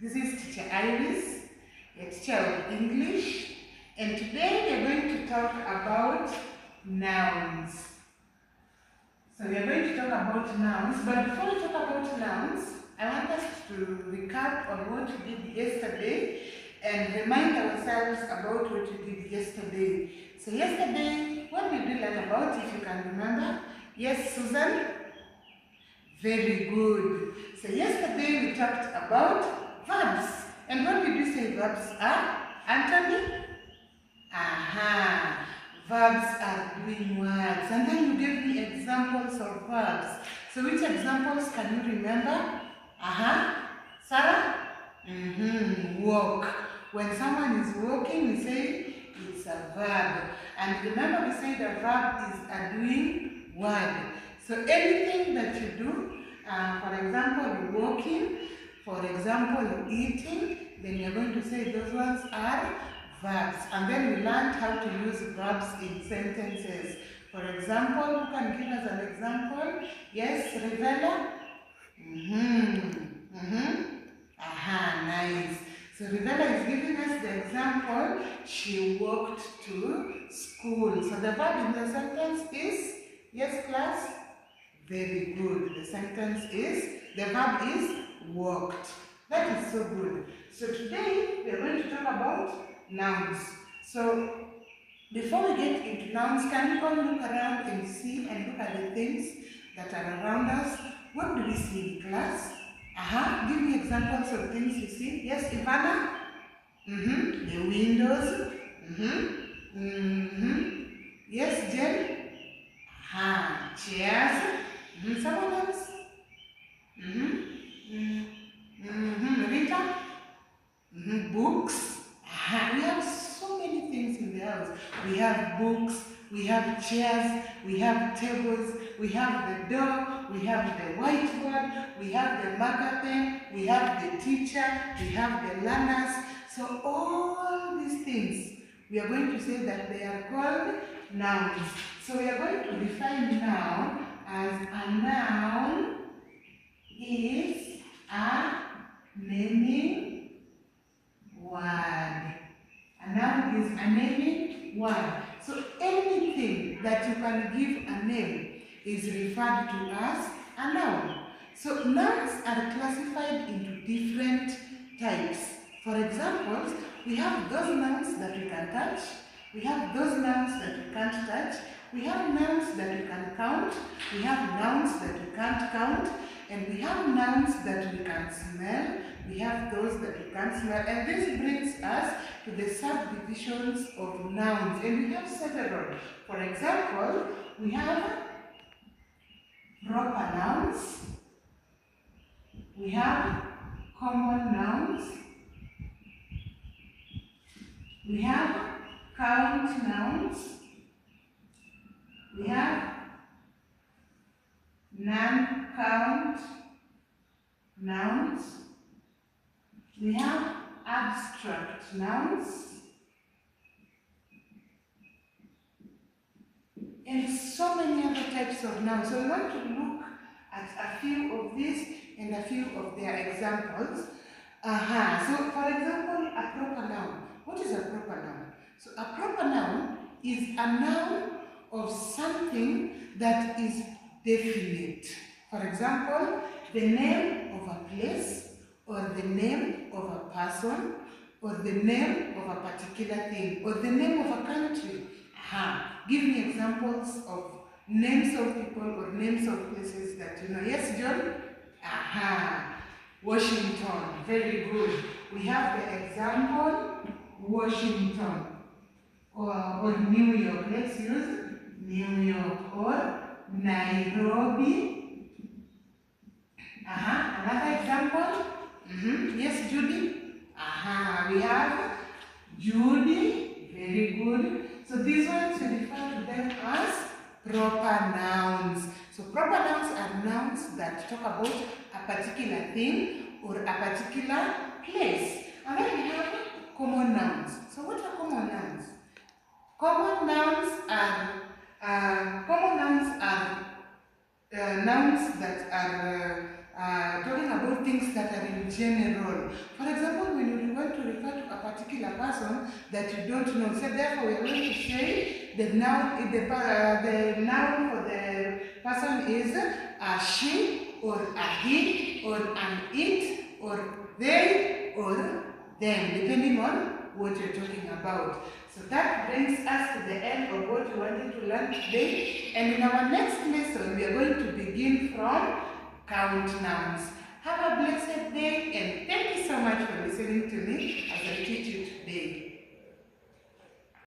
This is Teacher Iris, a teacher of English, and today we are going to talk about nouns. So we are going to talk about nouns, but before we talk about nouns, I want us to recap on what we did yesterday and remind ourselves about what we did yesterday. So yesterday, what did we learn about, if you can remember? Yes, Susan? Very good. So yesterday we talked about verbs. And what did we say verbs are? Anthony? Aha. Verbs are doing words. And then you gave me examples of verbs. So which examples can you remember? Aha. Sarah? Walk. When someone is walking, we say it's a verb. And remember we said a verb is a doing word. So anything that you do, for example, walking, for example, eating, then you're going to say those ones are verbs. And then we learned how to use verbs in sentences. For example, who can give us an example? Yes, Rivella? Aha, nice. So Rivella is giving us the example, she walked to school. So the verb in the sentence is, yes class? Very good. The sentence is, the verb is walked. That is so good. So today we are going to talk about nouns. So before we get into nouns, can we all look around and see and look at the things that are around us? What do we see in class? Give me examples of things you see. Yes, Ivana? The windows. Yes, Jen? Chairs. Someone else? Rita? Books. We have so many things in the house. We have books, we have chairs, we have tables, we have the door, we have the whiteboard, we have the marker pen, we have the teacher, we have the learners. So all these things, we are going to say that they are called nouns. So we are going to define noun as a noun is a naming word. A noun is a naming word. So anything that you can give a name is referred to as a noun. So nouns are classified into different types. For example, we have those nouns that we can touch, we have those nouns that we can't touch, we have nouns that we can count, we have nouns that we can't count, and we have nouns that we can smell, we have those that we can't smell, and this brings us to the subdivisions of nouns, and we have several. For example, we have proper nouns, we have common nouns, we have count nouns, we have non-count nouns, we have abstract nouns, and so many other types of nouns. So we want to look at a few of these and a few of their examples. So for example, a proper noun. What is a proper noun? So a proper noun is a noun of something that is definite. For example, the name of a place, or the name of a person, or the name of a particular thing, or the name of a country. Give me examples of names of people or names of places that you know. Yes, John? Washington. Very good. We have the example Washington or New York. Let's use New York or Nairobi. Another example. Yes, Judy. We have Judy. Very good. So these ones we refer to them as proper nouns. So proper nouns are nouns that talk about a particular thing or a particular place. And then we have common nouns. So what are common nouns? Common nouns are nouns that are talking about things that are in general. For example, when you want to refer to a particular person that you don't know, so therefore we are going to say the noun, the noun for the person is a she, or a he, or an it, or they, or them, depending on what you're talking about. So that brings us to the end of what we wanted to learn today. And in our next lesson, we are going to begin from count nouns. Have a blessed day, and thank you so much for listening to me as I teach you today.